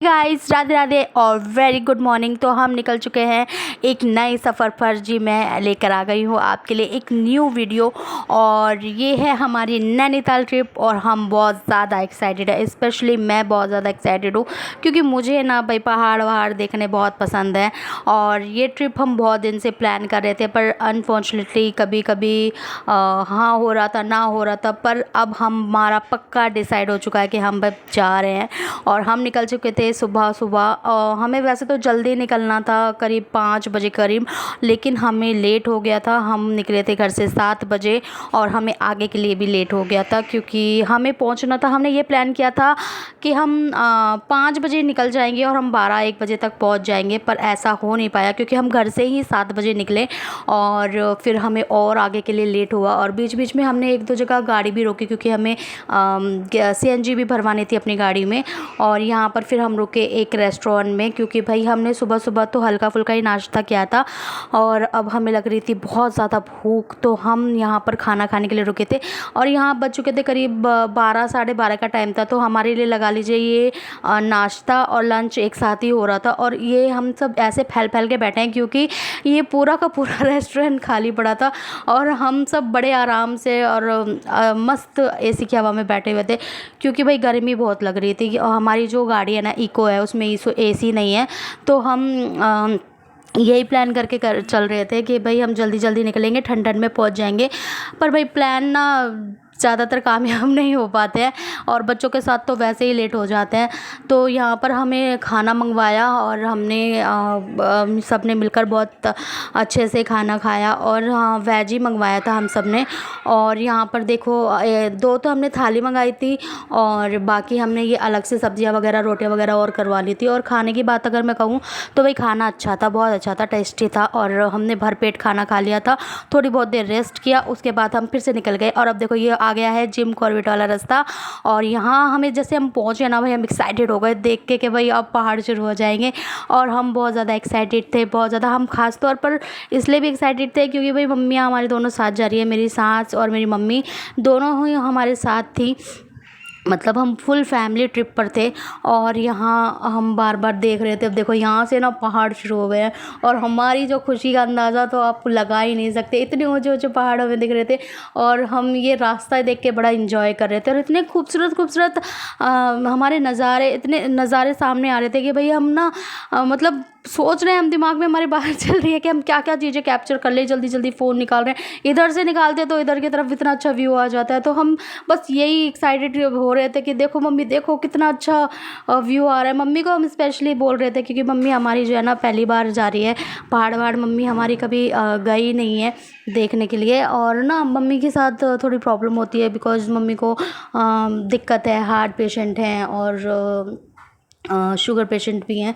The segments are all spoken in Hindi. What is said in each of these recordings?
गाइस, राधे राधे और वेरी गुड मॉर्निंग। तो हम निकल चुके हैं एक नए सफ़र पर। जी, मैं लेकर आ गई हूँ आपके लिए एक न्यू वीडियो और ये है हमारी नैनीताल ट्रिप और हम बहुत ज़्यादा एक्साइटेड है। स्पेशली मैं बहुत ज़्यादा एक्साइटेड हूँ क्योंकि मुझे ना भाई पहाड़ वहाड़ देखने बहुत पसंद है और ये ट्रिप हम बहुत दिन से प्लान कर रहे थे, पर अनफॉर्चुनेटली कभी कभी हाँ हो रहा था, ना हो रहा था, पर अब हमारा पक्का डिसाइड हो चुका है कि हम भाई जा रहे हैं। और हम निकल चुके थे सुबह सुबह। हमें वैसे तो जल्दी निकलना था, करीब 5 बजे करीब, लेकिन हमें लेट हो गया था। हम निकले थे घर से 7 बजे और हमें आगे के लिए भी लेट हो गया था क्योंकि हमें पहुंचना था। हमने ये प्लान किया था कि हम 5 बजे निकल जाएंगे और हम 12-1 बजे तक पहुंच जाएंगे, पर ऐसा हो नहीं पाया क्योंकि हम घर से ही 7 बजे निकले और फिर हमें और आगे के लिए लेट हुआ। और बीच बीच में हमने 1-2 जगह गाड़ी भी रोकी क्योंकि हमें CNG भी भरवानी थी अपनी गाड़ी में। और यहाँ पर फिर हम रुके एक रेस्टोरेंट में क्योंकि भाई हमने सुबह सुबह तो हल्का फुल्का ही नाश्ता किया था और अब हमें लग रही थी बहुत ज़्यादा भूख, तो हम यहाँ पर खाना खाने के लिए रुके थे। और यहाँ बज चुके थे करीब 12-12:30 का टाइम था, तो हमारे लिए लगा लीजिए ये नाश्ता और लंच एक साथ ही हो रहा था। और ये हम सब ऐसे फैल फैल के बैठे हैं क्योंकि ये पूरा का पूरा रेस्टोरेंट खाली पड़ा था और हम सब बड़े आराम से और मस्त AC की हवा में बैठे हुए थे क्योंकि भाई गर्मी बहुत लग रही थी। और हमारी जो गाड़ी है ना, इको है, उसमें AC नहीं है, तो हम यही प्लान करके चल रहे थे कि भाई हम जल्दी जल्दी निकलेंगे, ठंड ठंड में पहुंच जाएंगे। पर भाई प्लान ना ज़्यादातर कामयाब नहीं हो पाते हैं और बच्चों के साथ तो वैसे ही लेट हो जाते हैं। तो यहाँ पर हमें खाना मंगवाया और हमने सब ने मिलकर बहुत अच्छे से खाना खाया और हाँ, वेज ही मंगवाया था हम सब ने। और यहाँ पर देखो 2 तो हमने थाली मंगाई थी और बाकी हमने ये अलग से सब्जियाँ वगैरह, रोटियाँ वगैरह और करवा ली थी। और खाने की बात अगर मैं कहूँ तो भाई खाना अच्छा था, बहुत अच्छा था, टेस्टी था और हमने भरपेट खाना खा लिया था। थोड़ी बहुत देर रेस्ट किया, उसके बाद हम फिर से निकल गए। और अब देखो ये आ गया है जिम कॉर्बेट वाला रास्ता और यहाँ हमें जैसे हम पहुँचे ना भाई, हम एक्साइटेड हो गए देख के कि भाई अब पहाड़ शुरू हो जाएंगे। और हम बहुत ज़्यादा एक्साइटेड थे, बहुत ज़्यादा। हम खास तौर पर इसलिए भी एक्साइटेड थे क्योंकि भाई मम्मियाँ हमारी दोनों साथ जा रही है, मेरी सास और मेरी मम्मी दोनों ही हमारे साथ थी। मतलब हम फुल फैमिली ट्रिप पर थे और यहाँ हम बार बार देख रहे थे। अब देखो यहाँ से ना पहाड़ शुरू हो गए हैं और हमारी जो खुशी का अंदाज़ा तो आप लगा ही नहीं सकते, इतने ऊंचे ऊंचे पहाड़ हमें दिख रहे थे और हम ये रास्ता देख के बड़ा इंजॉय कर रहे थे। और इतने खूबसूरत खूबसूरत हमारे नज़ारे, इतने नज़ारे सामने आ रहे थे कि भाई हम ना मतलब सोच रहे हैं, हम दिमाग में हमारे बाहर चल रही है कि हम क्या क्या चीज़ें कैप्चर कर ले। जल्दी जल्दी फ़ोन निकाल रहे हैं, इधर से निकालते तो इधर की तरफ इतना अच्छा व्यू आ जाता है। तो हम बस यही एक्साइटेड हो रहे थे कि देखो मम्मी, देखो कितना अच्छा व्यू आ रहा है। मम्मी को हम स्पेशली बोल रहे थे क्योंकि मम्मी हमारी जो है ना पहली बार जा रही है पहाड़ वहाड़। मम्मी हमारी कभी गई नहीं है देखने के लिए और ना मम्मी के साथ थोड़ी प्रॉब्लम होती है बिकॉज़ मम्मी को दिक्कत है, हार्ट पेशेंट हैं और शुगर पेशेंट भी हैं।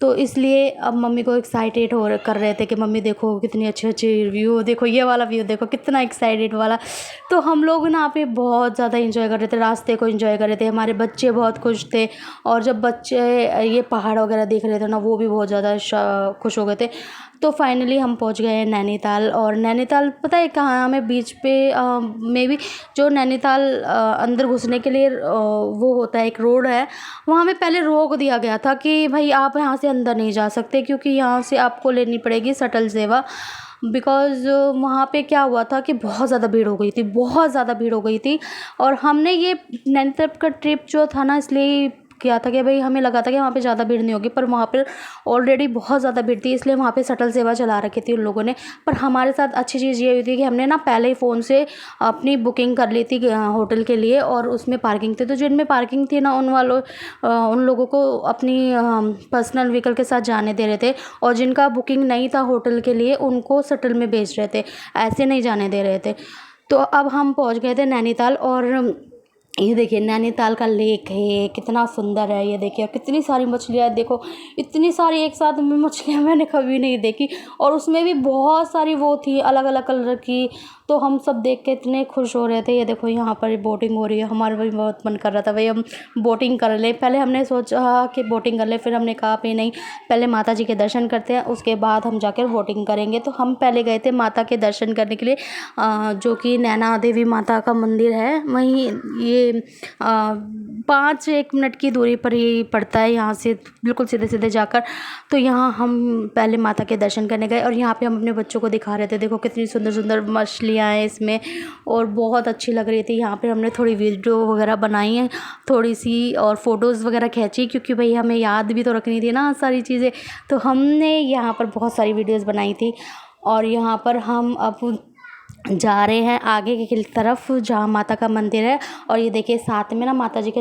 तो इसलिए अब मम्मी को एक्साइटेड कर रहे थे कि मम्मी देखो कितनी अच्छे अच्छे व्यू, देखो ये वाला व्यू, देखो कितना एक्साइटेड वाला। तो हम लोग ना यहाँ पे बहुत ज़्यादा इंजॉय कर रहे थे, रास्ते को इंजॉय कर रहे थे। हमारे बच्चे बहुत खुश थे और जब बच्चे ये पहाड़ वगैरह देख रहे थे ना, वो भी बहुत ज़्यादा खुश हो गए थे। तो फाइनली हम पहुंच गए हैं नैनीताल। और नैनीताल पता है कहाँ, हमें बीच पे मे बी जो नैनीताल अंदर घुसने के लिए वो होता है, एक रोड है, वहाँ हमें पहले रोक दिया गया था कि भाई आप यहाँ से अंदर नहीं जा सकते क्योंकि यहाँ से आपको लेनी पड़ेगी शटल सेवा। बिकॉज़ वहाँ पे क्या हुआ था कि बहुत ज़्यादा भीड़ हो गई थी, बहुत ज़्यादा भीड़ हो गई थी। और हमने ये नैनीताल का ट्रिप जो था ना इसलिए किया था कि भाई हमें लगा था कि वहाँ पे ज़्यादा भीड़ नहीं होगी, पर वहाँ पर ऑलरेडी बहुत ज़्यादा भीड़ थी, इसलिए वहाँ पे शटल सेवा चला रखी थी उन लोगों ने। पर हमारे साथ अच्छी चीज़ ये हुई थी कि हमने ना पहले ही फ़ोन से अपनी बुकिंग कर ली थी होटल के लिए और उसमें पार्किंग थी। तो जिनमें पार्किंग थी ना उन लोगों को अपनी पर्सनल व्हीकल के साथ जाने दे रहे थे और जिनका बुकिंग नहीं था होटल के लिए उनको शटल में भेज रहे थे, ऐसे नहीं जाने दे रहे थे। तो अब हम पहुँच गए थे नैनीताल और ये देखिए नैनीताल का लेक है, कितना सुंदर है। ये देखिए कितनी सारी मछलियाँ, देखो इतनी सारी एक साथ में मछलियाँ मैंने कभी नहीं देखी और उसमें भी बहुत सारी वो थी अलग अलग कलर की। तो हम सब देख के इतने खुश हो रहे थे। ये देखो यहाँ पर बोटिंग हो रही है, हमारा भी बहुत मन कर रहा था भाई हम बोटिंग कर लें। पहले हमने सोचा कि बोटिंग कर लें, फिर हमने कहा भी नहीं, पहले माता जी के दर्शन करते हैं, उसके बाद हम जाकर बोटिंग करेंगे। तो हम पहले गए थे माता के दर्शन करने के लिए, जो कि नैना देवी माता का मंदिर है वहीं, ये 5-1 मिनट की दूरी पर ही पड़ता है यहाँ से, बिल्कुल सीधे सीधे जाकर। तो यहाँ हम पहले माता के दर्शन करने गए और यहाँ पे हम अपने बच्चों को दिखा रहे थे, देखो कितनी सुंदर सुंदर मछलियाँ हैं इसमें और बहुत अच्छी लग रही थी। यहाँ पे हमने थोड़ी वीडियो वगैरह बनाई है थोड़ी सी, और फ़ोटोज़ वगैरह खींची, क्योंकि भाई हमें याद भी तो रखनी थी ना सारी चीज़ें। तो हमने यहाँ पर बहुत सारी वीडियोज़ बनाई थी। और यहाँ पर हम अब जा रहे हैं आगे की तरफ जहाँ माता का मंदिर है। और ये देखिए साथ में ना माता जी का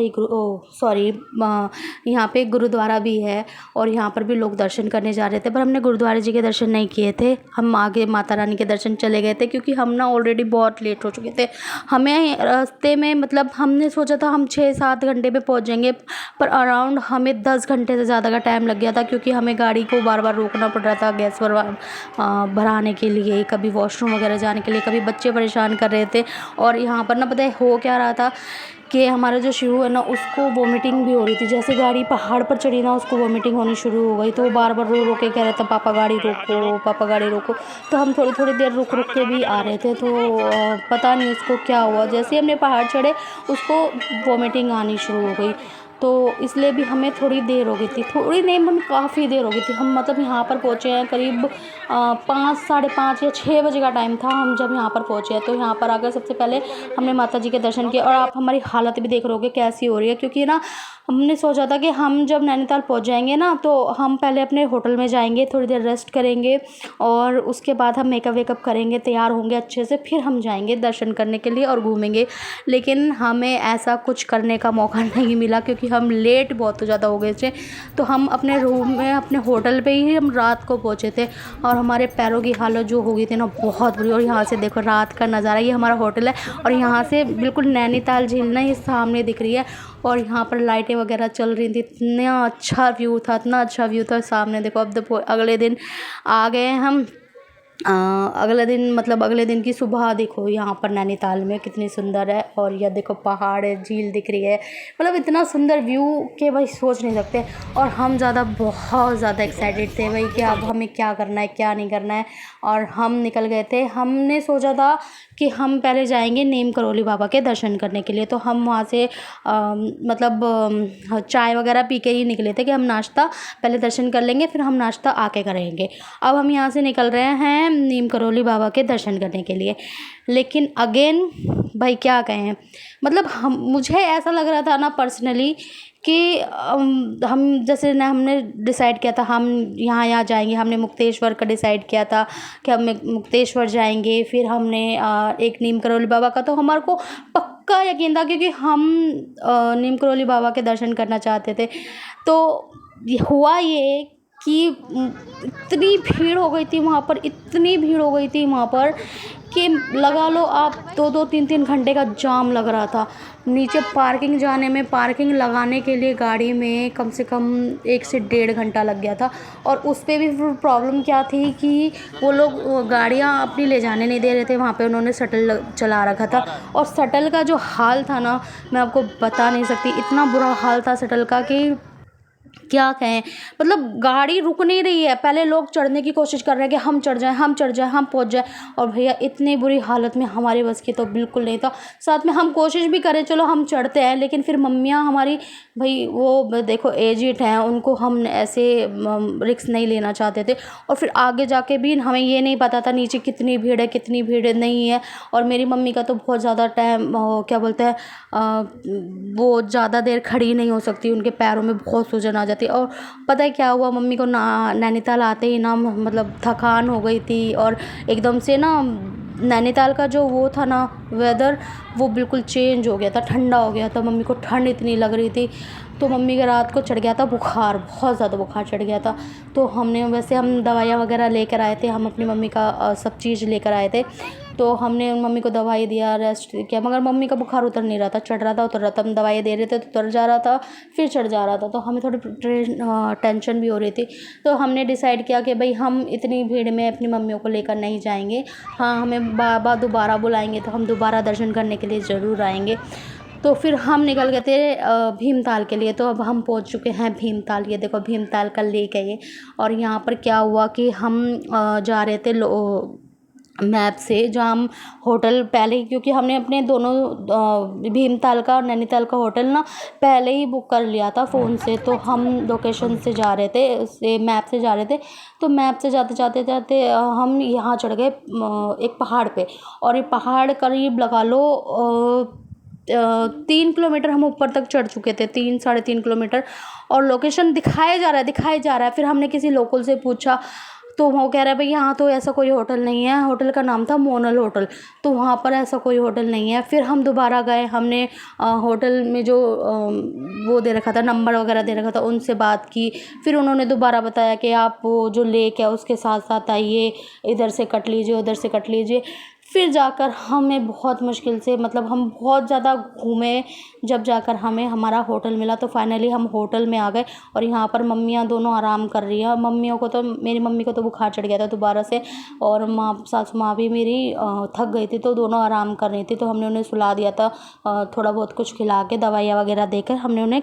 यहाँ पे गुरुद्वारा भी है, और यहाँ पर भी लोग दर्शन करने जा रहे थे, पर हमने गुरुद्वारे जी के दर्शन नहीं किए थे। हम आगे माता रानी के दर्शन चले गए थे, क्योंकि हम ना ऑलरेडी बहुत लेट हो चुके थे। हमें रास्ते में मतलब हमने सोचा था हम 6-7 घंटे में पहुँच जाएंगे, पर अराउंड हमें 10 घंटे से ज़्यादा का टाइम लग गया था, क्योंकि हमें गाड़ी को बार बार रोकना पड़ रहा था गैस भराने के लिए, कभी वॉशरूम वगैरह जाने के लिए, कभी बच्चे परेशान कर रहे थे। और यहाँ पर ना पता है हो क्या रहा था कि हमारा जो शिव है ना उसको वोमिटिंग भी हो रही थी। जैसे गाड़ी पहाड़ पर चढ़ी ना उसको वोमिटिंग होनी शुरू हो गई, तो वो बार बार रो के कह रहा था पापा गाड़ी रोको, पापा गाड़ी रोको। तो हम थोड़ी थोड़ी देर रुक के भी आ रहे थे, तो पता नहीं उसको क्या हुआ, जैसे ही हमने पहाड़ चढ़े उसको वोमिटिंग आनी शुरू हो गई। तो इसलिए भी हमें थोड़ी देर हो गई थी, थोड़ी नहीं हम काफ़ी देर हो गई थी। हम मतलब यहाँ पर पहुँचे हैं करीब 5, साढ़े 5 या 6 बजे का टाइम था हम जब यहाँ पर पहुँचे हैं। तो यहाँ पर आकर सबसे पहले हमने माता जी के दर्शन किए, और आप हमारी हालत भी देख रहे होगे कैसी हो रही है, क्योंकि ना हमने सोचा था कि हम जब नैनीताल पहुँच जाएंगे ना तो हम पहले अपने होटल में जाएंगे, थोड़ी देर रेस्ट करेंगे, और उसके बाद हम मेकअप वेकअप करेंगे, तैयार होंगे अच्छे से, फिर हम जाएंगे दर्शन करने के लिए और घूमेंगे। लेकिन हमें ऐसा कुछ करने का मौका नहीं मिला, क्योंकि हम लेट बहुत ज़्यादा हो गए थे। तो हम अपने रूम में अपने होटल पे ही हम रात को पहुँचे थे, और हमारे पैरों की हालत जो हो गई थी ना बहुत बुरी। और यहाँ से देखो रात का नज़ारा, ये हमारा होटल है और यहाँ से बिल्कुल नैनीताल झील ना ये सामने दिख रही है, और यहाँ पर लाइटें वगैरह चल रही थी। इतना अच्छा व्यू था, इतना अच्छा व्यू था। सामने देखो अब देखो अगले दिन आ गए हम। अगले दिन मतलब अगले दिन की सुबह देखो यहाँ पर नैनीताल में कितनी सुंदर है, और यह देखो पहाड़ है, झील दिख रही है, मतलब इतना सुंदर व्यू कि भाई सोच नहीं सकते। और हम बहुत ज़्यादा एक्साइटेड थे भाई कि अब हमें क्या करना है क्या नहीं करना है, और हम निकल गए थे। हमने सोचा था कि हम पहले जाएंगे नीम करोली बाबा के दर्शन करने के लिए, तो हम वहाँ से चाय वगैरह पी के ही निकले थे कि हम नाश्ता पहले दर्शन कर लेंगे, फिर हम नाश्ता आके करेंगे। अब हम यहाँ से निकल रहे हैं नीम करोली बाबा के दर्शन करने के लिए। लेकिन अगेन भाई क्या कहें, मतलब मुझे ऐसा लग रहा था ना पर्सनली कि हम जैसे ना हमने डिसाइड किया था हम यहाँ जाएंगे, हमने मुक्तेश्वर का डिसाइड किया था कि हम मुक्तेश्वर जाएंगे, फिर हमने एक नीम करोली बाबा का, तो हमारे को पक्का यकीन था क्योंकि हम नीम करोली बाबा के दर्शन करना चाहते थे। तो हुआ ये कि इतनी भीड़ हो गई थी वहाँ पर, इतनी भीड़ हो गई थी वहाँ पर कि लगा लो आप 2-2, 3-3 घंटे का जाम लग रहा था। नीचे पार्किंग जाने में, पार्किंग लगाने के लिए गाड़ी में कम से कम 1 से 1.5 घंटा लग गया था। और उस पर भी प्रॉब्लम क्या थी कि वो लोग गाड़ियाँ अपनी ले जाने नहीं दे रहे थे, वहाँ पे उन्होंने शटल चला रखा था। और शटल का जो हाल था ना मैं आपको बता नहीं सकती, इतना बुरा हाल था शटल का कि क्या कहें। मतलब गाड़ी रुक नहीं रही है, पहले लोग चढ़ने की कोशिश कर रहे हैं कि हम चढ़ जाएं, हम चढ़ जाएं, हम पहुंच जाएं, और भैया इतनी बुरी हालत में हमारी बस की तो बिल्कुल नहीं था। साथ में हम कोशिश भी करें चलो हम चढ़ते हैं, लेकिन फिर मम्मियाँ हमारी भाई वो देखो एजिड हैं, उनको हम ऐसे रिस्क नहीं लेना चाहते थे। और फिर आगे जाके भी हमें ये नहीं पता था नीचे कितनी भीड़ है कितनी भीड़ नहीं है। और मेरी मम्मी का तो बहुत ज़्यादा टाइम क्या बोलते हैं वो ज़्यादा देर खड़ी नहीं हो सकती, उनके पैरों में बहुत सूजन आ जाती। और पता है क्या हुआ, मम्मी को नैनीताल आते ही ना मतलब थकान हो गई थी, और एकदम से ना नैनीताल का जो वो था ना वेदर वो बिल्कुल चेंज हो गया था, ठंडा हो गया था। मम्मी को ठंड इतनी लग रही थी, तो मम्मी के रात को चढ़ गया था बुखार, बहुत ज़्यादा बुखार चढ़ गया था। तो हमने वैसे हम दवाइयाँ वगैरह लेकर आए थे, हम अपनी मम्मी का सब चीज़ लेकर आए थे। तो हमने मम्मी को दवाई दिया, रेस्ट किया, मगर मम्मी का बुखार उतर नहीं रहा था, चढ़ रहा था उतर रहा था। हम दवाई दे रहे थे तो उतर जा रहा था, फिर चढ़ जा रहा था, तो हमें थोड़ी टेंशन भी हो रही थी। तो हमने डिसाइड किया कि भाई हम इतनी भीड़ में अपनी मम्मियों को लेकर नहीं जाएंगे। हाँ, हमें बाबा दोबारा बुलाएंगे तो हम दोबारा दर्शन करने के लिए ज़रूर आएंगे। तो फिर हम निकल गए थे भीमताल के लिए। तो अब हम पहुंच चुके हैं भीमताल। ये देखो भीमताल का लेक है ये। और यहाँ पर क्या हुआ कि हम जा रहे थे मैप से, जहाँ हम होटल पहले ही, क्योंकि हमने अपने दोनों भीमताल का और नैनीताल का होटल ना पहले ही बुक कर लिया था फ़ोन से। तो हम लोकेशन से जा रहे थे, उससे मैप से जा रहे थे। तो मैप से जाते जाते हम यहाँ चढ़ गए एक पहाड़ पे। और ये पहाड़ करीब लगा लो 3 किलोमीटर हम ऊपर तक चढ़ चुके थे, 3-3.5 किलोमीटर। और लोकेशन दिखाया जा रहा है। फिर हमने किसी लोकल से पूछा तो वो कह रहा है भाई यहाँ तो ऐसा कोई होटल नहीं है। होटल का नाम था मोनल होटल, तो वहाँ पर ऐसा कोई होटल नहीं है। फिर हम दोबारा गए, हमने होटल में जो वो दे रखा था, नंबर वगैरह दे रखा था, उनसे बात की। फिर उन्होंने दोबारा बताया कि आप वो जो लेक है उसके साथ साथ आइए, इधर से कट लीजिए, उधर से कट लीजिए। फिर जाकर हमें बहुत मुश्किल से, मतलब हम बहुत ज़्यादा घूमे, जब जाकर हमें हमारा होटल मिला। तो फाइनली हम होटल में आ गए। और यहाँ पर मम्मियाँ दोनों आराम कर रही हैं। मम्मियों को तो, मेरी मम्मी को तो बुखार चढ़ गया था दोबारा से, और सासू माँ भी मेरी थक गई थी, तो दोनों आराम कर रही थी। तो हमने उन्हें सुला दिया था, थोड़ा बहुत कुछ खिला के, दवाइयाँ वगैरह देकर हमने उन्हें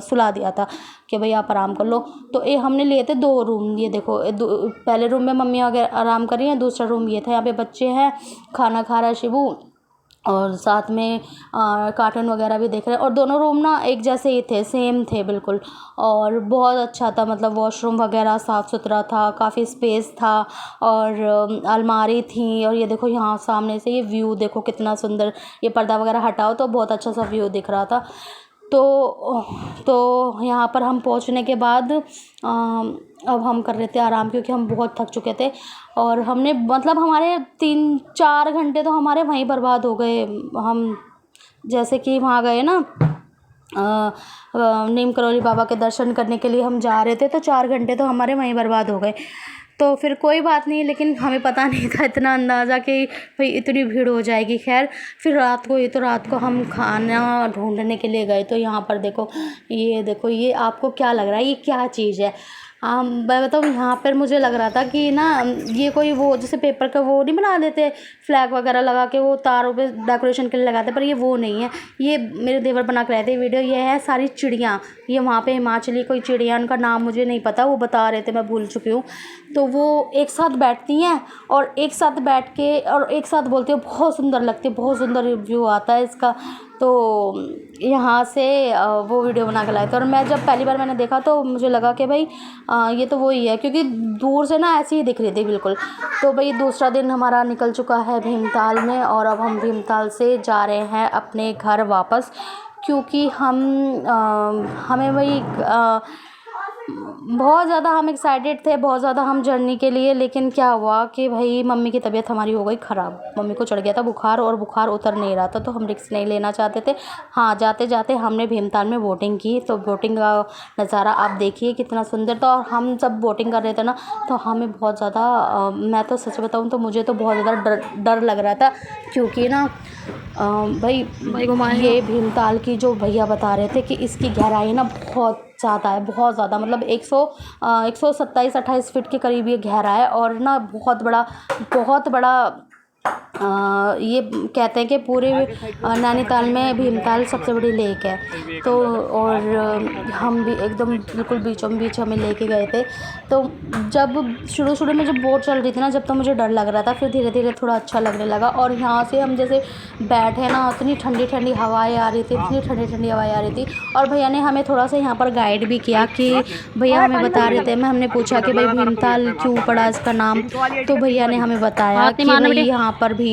सुला दिया था कि भाई आप आराम कर लो। तो ये हमने लिए थे 2 रूम। ये देखो, पहले रूम में मम्मी वगैरह आराम कर रही हैं, दूसरा रूम ये था। यहाँ पे बच्चे हैं, खाना खा रहा है शिबू, और साथ में कार्टून वगैरह भी देख रहे हैं। और दोनों रूम ना एक जैसे ही थे, सेम थे बिल्कुल। और बहुत अच्छा था, मतलब वॉशरूम वगैरह साफ़ सुथरा था, काफ़ी स्पेस था, और अलमारी थी। और ये देखो यहाँ सामने से ये व्यू देखो कितना सुंदर। ये पर्दा वगैरह हटाओ तो बहुत अच्छा सा व्यू दिख रहा था। तो यहाँ पर हम पहुँचने के बाद अब हम कर रहे थे आराम, क्योंकि हम बहुत थक चुके थे। और हमने, मतलब हमारे 3-4 घंटे तो हमारे वहीं बर्बाद हो गए। हम जैसे कि वहाँ गए ना नीम करौली बाबा के दर्शन करने के लिए हम जा रहे थे, तो 4 घंटे तो हमारे वहीं बर्बाद हो गए। तो फिर कोई बात नहीं, लेकिन हमें पता नहीं था इतना अंदाज़ा कि भाई इतनी भीड़ हो जाएगी। खैर, फिर रात को हम खाना ढूंढने के लिए गए। तो यहाँ पर देखो, ये देखो, ये आपको क्या लग रहा है, ये क्या चीज़ है? मैं बताऊँ, यहाँ पर मुझे लग रहा था कि ना ये कोई वो जैसे पेपर का वो नहीं बना देते, फ्लैग वगैरह लगा के वो तारों पे डेकोरेशन के लिए लगाते, पर ये वो नहीं है। ये मेरे देवर बना के लाए थे वीडियो। ये है सारी चिड़ियाँ। ये वहाँ पे हिमाचली कोई चिड़िया, उनका नाम मुझे नहीं पता, वो बता रहे थे, मैं भूल चुकी हूँ। तो वो एक साथ बैठती हैं और एक साथ बैठ के और एक साथ बोलती हैं, बहुत सुंदर लगती है, बहुत सुंदर व्यू आता है इसका। तो यहाँ से वो वीडियो बना के लाए थे। और मैं जब पहली बार मैंने देखा तो मुझे लगा कि भाई ये तो वही है, क्योंकि दूर से ना ऐसी ही दिख रही थी बिल्कुल। तो भाई दूसरा दिन हमारा निकल चुका है भीमताल में, और अब हम भीमताल से जा रहे हैं अपने घर वापस, क्योंकि हमें वही बहुत ज़्यादा हम एक्साइटेड थे, बहुत ज़्यादा हम जर्नी के लिए। लेकिन क्या हुआ कि भाई मम्मी की तबीयत हमारी हो गई ख़राब। मम्मी को चढ़ गया था बुखार, और बुखार उतर नहीं रहा था, तो हम रिस्क नहीं लेना चाहते थे। हाँ, जाते जाते हमने भीमताल में बोटिंग की। तो बोटिंग का नज़ारा आप देखिए कितना सुंदर था। और हम जब बोटिंग कर रहे थे ना, तो हमें बहुत ज़्यादा, मैं तो सच बताऊँ तो मुझे तो बहुत ज़्यादा डर लग रहा था, क्योंकि ना भाई ये भीमताल की जो भैया बता रहे थे कि इसकी गहराई ना बहुत ज़्यादा है, बहुत ज़्यादा, मतलब 127-28 फीट के करीब ये गहरा है। और ना बहुत बड़ा ये कहते हैं कि पूरे नैनीताल में भीमताल सबसे बड़ी लेक है। तो और हम भी एकदम बिल्कुल बीचों बीच हमें लेके गए थे। तो जब शुरू में जब बोट चल रही थी ना, जब तो मुझे डर लग रहा था, फिर धीरे धीरे थोड़ा अच्छा लगने लगा। और यहाँ से हम जैसे बैठे ना, इतनी ठंडी ठंडी हवाएं आ रही थी, इतनी ठंडी ठंडी हवाएं आ रही थी। और भैया ने हमें थोड़ा सा यहाँ पर गाइड भी किया, कि भैया हमें बता रहे थे, हमने पूछा कि भाई भीमताल क्यों पड़ा इसका नाम। तो भैया ने हमें बताया कि भाई यहाँ पर भीम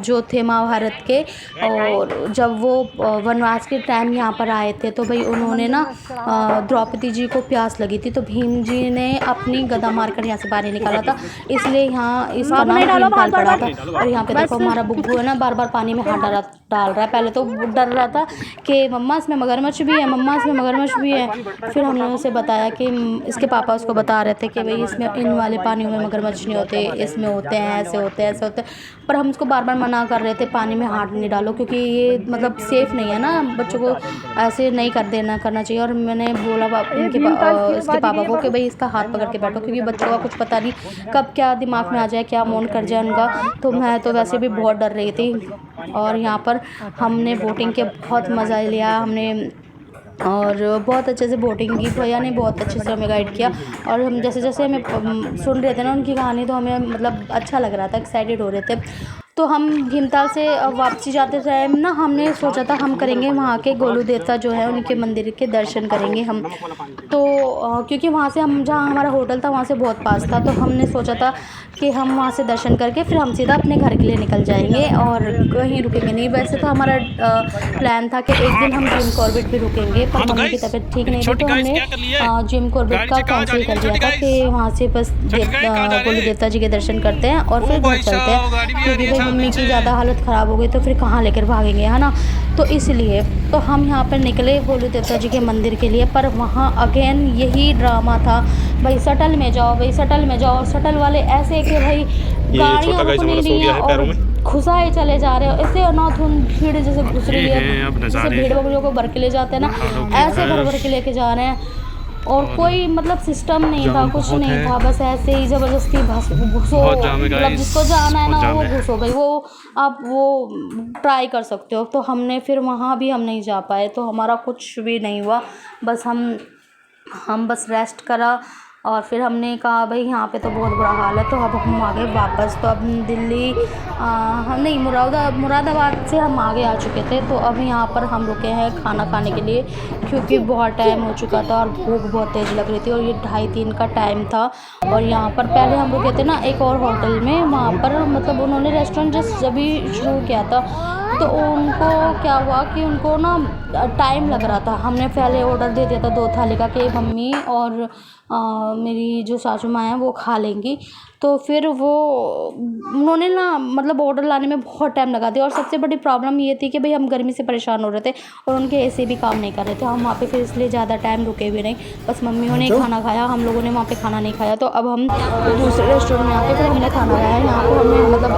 जो थे महाभारत के, और जब वो वनवास के टाइम यहाँ पर आए थे, तो भाई उन्होंने ना द्रौपदी जी को प्यास लगी थी, तो भीम जी ने अपनी गदा मारकर यहाँ से बाहर निकाला था, इसलिए यहाँ इसका नाम भीमताल पड़ा था। और यहाँ पे देखो हमारा बुब्बू है ना, बार बार पानी में हाथ डाल रहा है। पहले तो डर रहा था कि मम्मा इसमें मगरमच्छ भी है, मम्मा इसमें मगरमच्छ भी है। फिर हमने उसे बताया कि इसके पापा उसको बता रहे थे कि भाई इसमें इन वाले पानियों में मगरमच्छ नहीं होते, इसमें होते हैं, ऐसे होते हैं, ऐसे होते हैं। पर हम उसको बार बार मना कर रहे थे पानी में हाथ नहीं डालो, क्योंकि ये मतलब सेफ़ नहीं है ना, बच्चों को ऐसे नहीं करना चाहिए। और मैंने बोला इसके पापा को कि भाई इसका हाथ पकड़ के बैठो, क्योंकि बच्चों का कुछ पता नहीं कब क्या दिमाग में आ जाए, क्या मौन कर जाए उनका। तो मैं तो वैसे भी बहुत डर रही थी। और यहाँ पर हमने बोटिंग के बहुत मज़ा लिया हमने, और बहुत अच्छे से बोटिंग की। भैया ने बहुत अच्छे से हमें गाइड किया, और हम जैसे जैसे हमें सुन रहे थे ना उनकी कहानी, तो हमें मतलब अच्छा लग रहा था, एक्साइटेड हो रहे थे। तो हम भीमताल से वापसी जाते टाइम ना हमने सोचा था हम करेंगे वहाँ के गोलू देवता जो है उनके मंदिर के दर्शन करेंगे हम। तो क्योंकि वहाँ से हम जहाँ हमारा होटल था वहाँ से बहुत पास था, तो हमने सोचा था कि हम वहाँ से दर्शन करके फिर हम सीधा अपने घर के लिए निकल जाएंगे और कहीं रुकेंगे नहीं। वैसे तो हमारा प्लान था कि एक दिन हम जिम कॉर्बेट भी रुकेंगे, पर मम्मी की तबीयत ठीक नहीं थी, तो हमने जिम कॉर्बेट का कैंसिल कर दिया था कि वहाँ से बस गोलू देवता जी के दर्शन करते हैं और फिर घर चलते हैं, क्योंकि भाई मम्मी की ज़्यादा हालत ख़राब हो गई तो फिर कहाँ लेकर भागेंगे, है ना। तो इसलिए तो हम यहाँ पर निकले गोलू देवता जी के मंदिर के लिए, पर वहाँ अगेन यही ड्रामा था, भाई शटल में जाओ, भाई शटल में जाओ। शटल वाले ऐसे कि भाई गाड़ियाँ रुक नहीं रही हैं और घुसाए चले जा रहे हो, ऐसे अनाथुन भीड़ जैसे घुस रही है, जैसे भीड़ बकरियों को भर के ले जाते हैं ना, ऐसे भर भर के लेके जा रहे हैं। और कोई मतलब सिस्टम नहीं था, कुछ नहीं था, बस ऐसे ही ज़बरदस्ती घुसो, मतलब जिसको जाना है ना वो घुसो भाई, वो आप वो ट्राई कर सकते हो। तो हमने फिर वहाँ भी हम नहीं जा पाए, तो हमारा कुछ भी नहीं हुआ, बस हम बस रेस्ट करा। और फिर हमने कहा भाई यहाँ पे तो बहुत बुरा हाल है, तो अब हम आ गए वापस। तो अब दिल्ली नहीं, मुरादाबाद से हम आगे आ चुके थे, तो अब यहाँ पर हम रुके हैं खाना खाने के लिए, क्योंकि बहुत टाइम हो चुका था और भूख बहुत तेज़ लग रही थी, और ये 2:30-3 का टाइम था। और यहाँ पर पहले हम रुके थे ना एक और होटल में, वहाँ पर मतलब उन्होंने रेस्टोरेंट जब अभी शुरू किया था, तो उनको क्या हुआ कि उनको ना टाइम लग रहा था। हमने पहले ऑर्डर दे दिया था 2 थाली का कि मम्मी और मेरी जो सासू माँ हैं वो खा लेंगी, तो फिर वो उन्होंने ना मतलब ऑर्डर लाने में बहुत टाइम लगा दिया। और सबसे बड़ी प्रॉब्लम ये थी कि भाई हम गर्मी से परेशान हो रहे थे और उनके एसी भी काम नहीं कर रहे थे, हम वहाँ पे फिर इसलिए ज़्यादा टाइम रुके भी नहीं, बस मम्मियों ने खाना खाया, हम लोगों ने वहाँ पे खाना नहीं खाया। तो अब हम दूसरे रेस्टोरेंट में आके फिर हमने खाना खाया। यहाँ पर हमें मतलब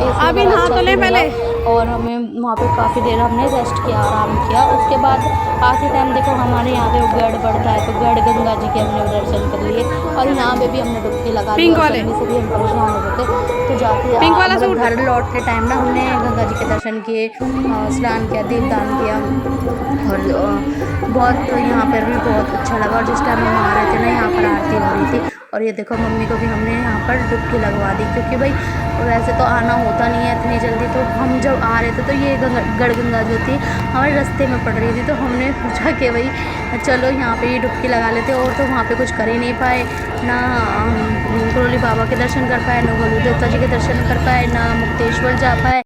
एसी और हमें वहाँ पे काफ़ी देर हमने रेस्ट किया, आराम किया। उसके बाद आज के टाइम देखो हमारे यहाँ पे गढ़ बढ़ता है, तो गढ़ गंगा जी के हमने दर्शन कर लिए, और यहाँ पे भी हमने डुबकी लगा ली, और गर्मी से भी हम परेशान हो गए थे। तो जाते मतलब घर लौटते टाइम ना हमने गंगा जी के दर्शन किए, स्नान किया, दीपदान किया, और बहुत यहाँ पर भी बहुत अच्छा लगा। और जिस टाइम हम आ रहे थे ना यहाँ पर आरती हो रही थी, और ये देखो मम्मी को भी हमने यहाँ पर डुबकी लगवा दी, क्योंकि भाई वैसे तो आना होता नहीं है इतनी जल्दी। तो हम जब आ रहे थे तो ये गढ़ गंगा जो थी हमारे रास्ते में पड़ रही थी, तो हमने सोचा कि भाई चलो यहाँ पे ये डुबकी लगा लेते। और तो वहाँ पे कुछ कर ही नहीं पाए, ना करौली बाबा के दर्शन कर पाए, ना गोलू देवता जी के दर्शन कर पाए, ना मुक्तेश्वर जा पाए।